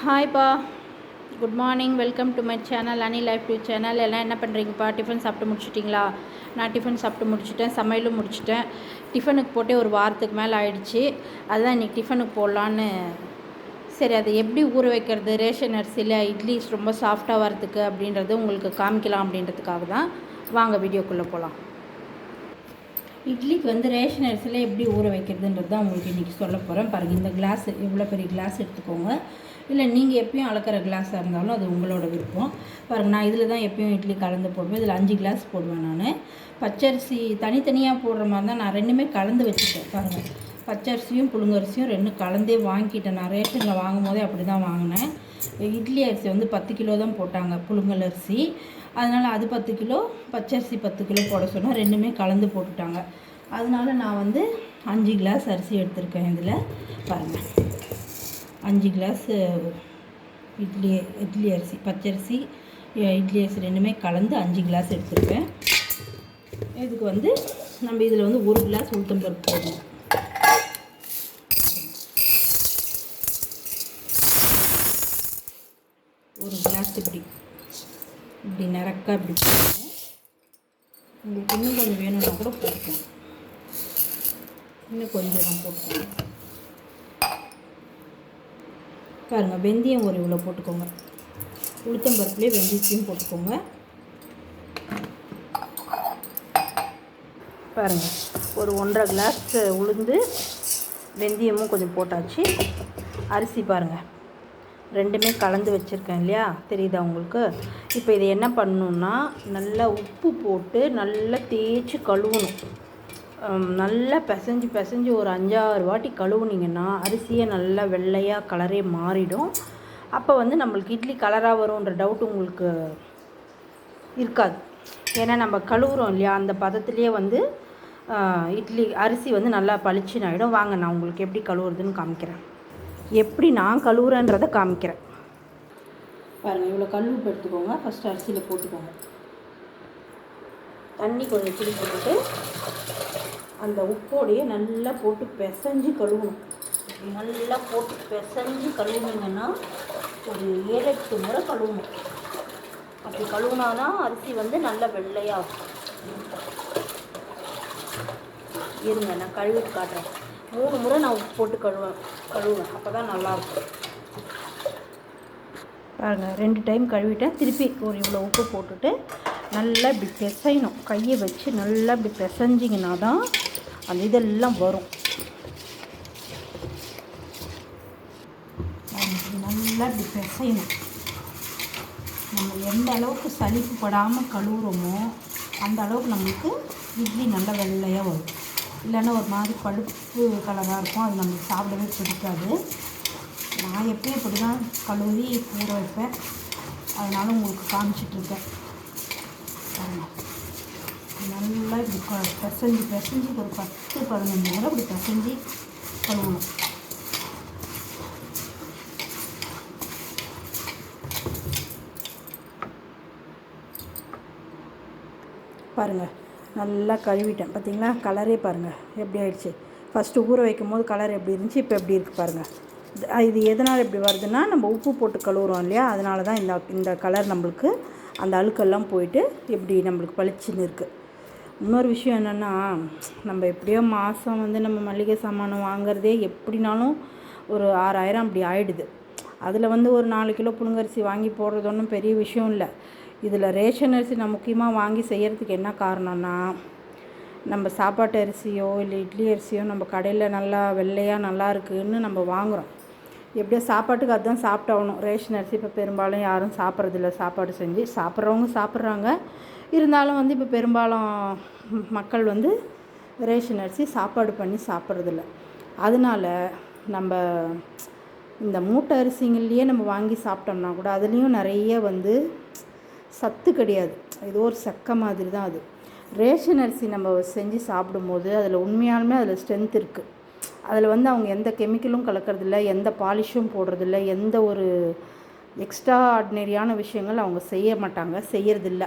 ஹாய்ப்பா, good morning. Welcome to my channel any life dew channel. எல்லாம் என்ன பண்ணுறீங்கப்பா? Tiffin சாப்பிட்டு முடிச்சிட்டிங்களா? நான் டிஃபன் சாப்பிட்டு முடிச்சிட்டேன், சமையலும் முடிச்சிட்டேன். டிஃபனுக்கு போட்டே ஒரு வாரத்துக்கு மேலே ஆயிடுச்சு. அதுதான் இன்றைக்கி டிஃபனுக்கு போடலான்னு. சரி, அதை எப்படி ஊற வைக்கிறது, ரேஷன் அரிசியில் இட்லி ரொம்ப சாஃப்டாக வரதுக்கு அப்படின்றது உங்களுக்கு காமிக்கலாம் அப்படின்றதுக்காக தான். வாங்க வீடியோக்குள்ளே போகலாம். இட்லிக்கு ரேஷன் அரிசியில் எப்படி ஊற வைக்கிறதுன்றது தான் உங்களுக்கு இன்றைக்கி சொல்ல போகிறேன். பாருங்கள், இந்த கிளாஸ் எவ்வளோ பெரிய கிளாஸ் எடுத்துக்கோங்க. இல்லை நீங்கள் எப்பயும் அளக்கிற கிளாஸாக இருந்தாலும் அது உங்களோட விருப்பம். பாருங்கள், நான் இதில் தான் எப்பயும் இட்லி கலந்து போடுவேன். இதில் 5 கிளாஸ் போடுவேன் நான். பச்சரிசி தனித்தனியாக போடுற மாதிரி தான் நான் ரெண்டுமே கலந்து வச்சுட்டேன். பாருங்கள், பச்சரிசியும் புழுங்கரிசியும் ரெண்டும் கலந்தே வாங்கிக்கிட்டேன். நான் ரேஷனில் வாங்கும் போதே அப்படி தான் வாங்கினேன். இட்லி அரிசி 10 கிலோ தான் போட்டாங்க, புழுங்கல் அரிசி. அதனால் அது 10 கிலோ, பச்சரிசி 10 கிலோ போட சொன்னால் ரெண்டுமே கலந்து போட்டுட்டாங்க. அதனால் நான் 5 கிளாஸ் அரிசி எடுத்திருக்கேன். இதில் பாருங்கள், 5 கிளாஸ் இட்லி அரிசி, பச்சரிசி இட்லி அரிசி ரெண்டுமே கலந்து 5 கிளாஸ் எடுத்துருக்கேன். இதுக்கு நம்ம இதில் 1 கிளாஸ் உளுத்தம்பருப்பு போடணும். ஒரு கிளாஸ் இப்படி நிறக்கா இப்படி போடுவோம். உங்களுக்கு இன்னும் கொஞ்சம் வேணும்னா கூட போட்டுக்கோங்க. இன்னும் கொஞ்சம் நான் போட்டுக்கோங்க. பாருங்கள், வெந்தயம் ஒரு இவ்வளோ போட்டுக்கோங்க. உளுத்தம்பருப்புலேயே வெந்தயத்தையும் போட்டுக்கோங்க. பாருங்கள், ஒரு 1.5 கிளாஸ் உளுந்து வெந்தயமும் கொஞ்சம் போட்டாச்சு. அரிசி பாருங்கள், ரெண்டுமே கலந்து வச்சுருக்கேன் இல்லையா, தெரியுதா உங்களுக்கு? இப்போ இதை என்ன பண்ணணுன்னா, நல்லா உப்பு போட்டு நல்லா தேய்ச்சி கழுவணும். நல்லா பிசைஞ்சு ஒரு 5-6 வாட்டி கழுவுனிங்கன்னா அரிசியை நல்லா வெள்ளையாக கலரே மாறிடும். அப்போ நம்மளுக்கு இட்லி கலராக வரும்ன்ற டவுட் உங்களுக்கு இருக்காது. ஏன்னா நம்ம கழுவுறோம் இல்லையா, அந்த பதத்துலேயே இட்லி அரிசி நல்லா பளிச்சுன்னு ஆகிடும். வாங்க, நான் உங்களுக்கு எப்படி கழுவுறதுன்னு காமிக்கிறேன். எப்படி நான் கழுவுறேன்றதை காமிக்கிறேன். பாருங்கள், இவ்வளோ கழுவு எடுத்துக்கோங்க. ஃபஸ்ட்டு அரிசியில் போட்டுக்கோங்க. தண்ணி கொஞ்சம் சுடு போட்டுட்டு அந்த உப்போடையே நல்லா போட்டு பிசைஞ்சு கழுவணும். நல்லா போட்டு பிசைஞ்சு கழுவுனீங்கன்னா ஒரு 7-8 முறை கழுவணும். அப்படி கழுவுனானா அரிசி நல்லா வெள்ளையாகும். இருங்க, நான் கழுவிட்டு காட்டுறேன். 3 முறை நான் உப்பு போட்டு கழுவுவேன். அப்போ தான் நல்லாயிருக்கும். பாருங்கள், 2 டைம் கழுவிட்டேன். திருப்பி ஒரு இவ்வளோ உப்பு போட்டுட்டு நல்லா இப்படி பிசையணும். கையை வச்சு நல்லா இப்படி பிசைஞ்சிங்கன்னா தான் அந்த இதெல்லாம் வரும். நல்லா இப்படி பிசையணும். நம்ம எந்த அளவுக்கு சலிப்பு படாமல் கழுவுறோமோ அந்த அளவுக்கு நம்மளுக்கு இட்லி நல்லா வெள்ளையாக வரும். இல்லைன்னா ஒரு மாதிரி பழுப்பு கலராக இருக்கும், அது நம்மளுக்கு சாப்பிடவே பிடிக்காது. நான் எப்பயும் இப்படி தான் கழுவி ஊற வைப்பேன். அதனால் உங்களுக்கு காமிச்சிட்ருக்கேன். நல்லா இப்படி பிசைஞ்சு ஒரு 10-15 முறை இப்படி பிசைஞ்சு கழுவணும். பாருங்கள், நல்லா கழுவிட்டேன். பார்த்திங்களா, கலரே பாருங்கள் எப்படி ஆயிடுச்சு. ஃபஸ்ட்டு ஊற வைக்கும் போது கலர் எப்படி இருந்துச்சு, இப்போ எப்படி இருக்குது பாருங்கள். இது எதனால் இப்படி வருதுன்னா, நம்ம உப்பு போட்டு கழுவுறோம் இல்லையா, அதனால தான் இந்த கலர் நம்மளுக்கு அந்த அழுக்கெல்லாம் போயிட்டு எப்படி நம்மளுக்கு பளிச்சுன்னு இருக்குது. இன்னொரு விஷயம் என்னென்னா, நம்ம எப்படியோ மாதம் நம்ம மளிகை சாமானம் வாங்குறதே எப்படினாலும் ஒரு 6000 அப்படி ஆகிடுது. அதில் ஒரு 4 கிலோ புழுங்கரிசி வாங்கி போடுறது ஒன்றும் பெரிய விஷயம் இல்லை. இதில் ரேஷன் அரிசி நான் முக்கியமாக வாங்கி செய்கிறதுக்கு என்ன காரணம்னா, நம்ம சாப்பாட்டு அரிசியோ இல்லை இட்லி அரிசியோ நம்ம கடையில் நல்லா வெள்ளையாக நல்லா இருக்குதுன்னு நம்ம வாங்குகிறோம். எப்படியோ சாப்பாட்டுக்கு அதுதான் சாப்பிட்டாகணும். ரேஷன் அரிசி இப்போ பெரும்பாலும் யாரும் சாப்பிட்றதில்ல. சாப்பாடு செஞ்சு சாப்பிட்றவங்க சாப்பிட்றாங்க. இருந்தாலும் இப்போ பெரும்பாலும் மக்கள் ரேஷன் அரிசி சாப்பாடு பண்ணி சாப்பிட்றதில்ல. அதனால் நம்ம இந்த மூட்டை அரிசிங்கள்லேயே நம்ம வாங்கி சாப்பிட்டோம்னா கூட அதுலேயும் நிறைய சத்து கிடையாது. இது ஒரு சக்க மாதிரி தான் அது. ரேஷன் அரிசி நம்ம செஞ்சு சாப்பிடும்போது அதில் உண்மையாலுமே அதில் ஸ்ட்ரென்த் இருக்குது. அதில் அவங்க எந்த கெமிக்கலும் கலக்கிறதில்ல, எந்த பாலிஷும் போடுறதில்ல, எந்த ஒரு எக்ஸ்ட்ரா ஆர்டினரியான விஷயங்கள் அவங்க செய்ய மாட்டாங்க, செய்யறதில்ல.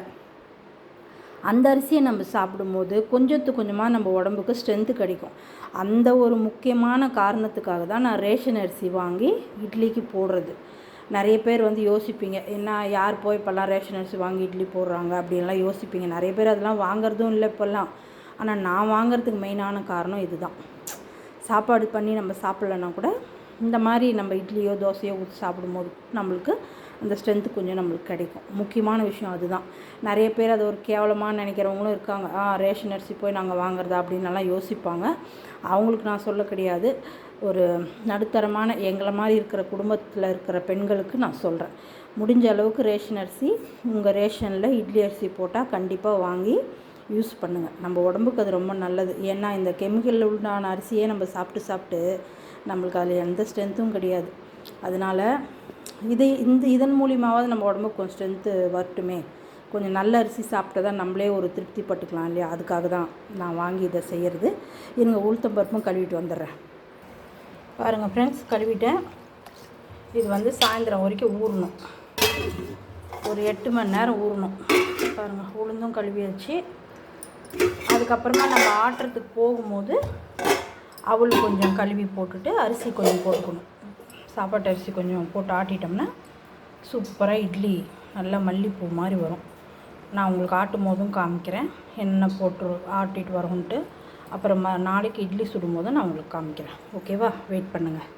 அந்த அரிசியை நம்ம சாப்பிடும்போது கொஞ்சமாக நம்ம உடம்புக்கு ஸ்ட்ரென்த்து கிடைக்கும். அந்த ஒரு முக்கியமான காரணத்துக்காக தான் நான் ரேஷன் அரிசி வாங்கி இட்லிக்கு போடுறது. நிறைய பேர் வந்து யோசிப்பீங்க, என்ன யார் போய் இப்போல்லாம் ரேஷன் அரிசி வாங்கி இட்லி போடுறாங்க அப்படின்லாம் யோசிப்பீங்க. நிறைய பேர் அதெல்லாம் வாங்குறதும் இல்லை இப்போல்லாம். ஆனால் நான் வாங்குறதுக்கு மெயினான காரணம் இது தான். சாப்பாடு பண்ணி நம்ம சாப்பிட்லன்னா கூட இந்த மாதிரி நம்ம இட்லியோ தோசையோ ஊற்றி சாப்பிடும்போது நம்மளுக்கு அந்த ஸ்ட்ரென்த்து கொஞ்சம் நம்மளுக்கு கிடைக்கும். முக்கியமான விஷயம் அதுதான். நிறைய பேர் அதை ஒரு கேவலமாக நினைக்கிறவங்களும் இருக்காங்க. ரேஷன் அரிசி போய் நாங்கள் வாங்குறதா அப்படின்னலாம் யோசிப்பாங்க. அவங்களுக்கு நான் சொல்ல கிடையாது. ஒரு நடுத்தரமான எங்களை மாதிரி இருக்கிற குடும்பத்தில் இருக்கிற பெண்களுக்கு நான் சொல்கிறேன், முடிஞ்ச அளவுக்கு ரேஷன் அரிசி உங்கள் ரேஷனில் இட்லி அரிசி போட்டால் கண்டிப்பாக வாங்கி யூஸ் பண்ணுங்கள். நம்ம உடம்புக்கு அது ரொம்ப நல்லது. ஏன்னா இந்த கெமிக்கலில் உண்டான அரிசியே நம்ம சாப்பிட்டு நம்மளுக்கு அதில் எந்த ஸ்ட்ரென்த்தும் கிடையாது. அதனால் இதன் மூலியமாவது நம்ம உடம்புக்கு கொஞ்சம் ஸ்ட்ரென்த்து வரட்டுமே, கொஞ்சம் நல்ல அரிசி சாப்பிட்டா தான் நம்மளே ஒரு திருப்தி பட்டுக்கலாம் இல்லையா? அதுக்காக தான் நான் வாங்கி இதை செய்கிறது. இருங்க, உளுத்தம்பருப்பும் கழுவிட்டு வந்துடுறேன். பாருங்கள் ஃப்ரெண்ட்ஸ், கழுவிட்டேன். இது வந்து சாயந்தரம் வரைக்கும் ஊறணும், ஒரு 8 மணி நேரம் ஊறணும். பாருங்கள், உளுந்தும் கழுவியாச்சு. அதுக்கப்புறமா நம்ம ஆட்டுறதுக்கு போகும்போது அவள் கொஞ்சம் கழுவி போட்டுட்டு அரிசி கொஞ்சம் போட்டுக்கணும். சாப்பாட்டு அரிசி கொஞ்சம் போட்டு ஆட்டிட்டோம்னா சூப்பராக இட்லி நல்லா மல்லிப்பூ மாதிரி வரும். நான் உங்களுக்கு ஆட்டும் போதும் காமிக்கிறேன், எண்ணெய் போட்டு ஆட்டிட்டு வரோன்ட்டு. அப்புறம் நாளைக்கு இட்லி சுடும் போது நான் உங்களுக்கு காமிக்கிறேன். ஓகேவா? வெயிட் பண்ணுங்கள்.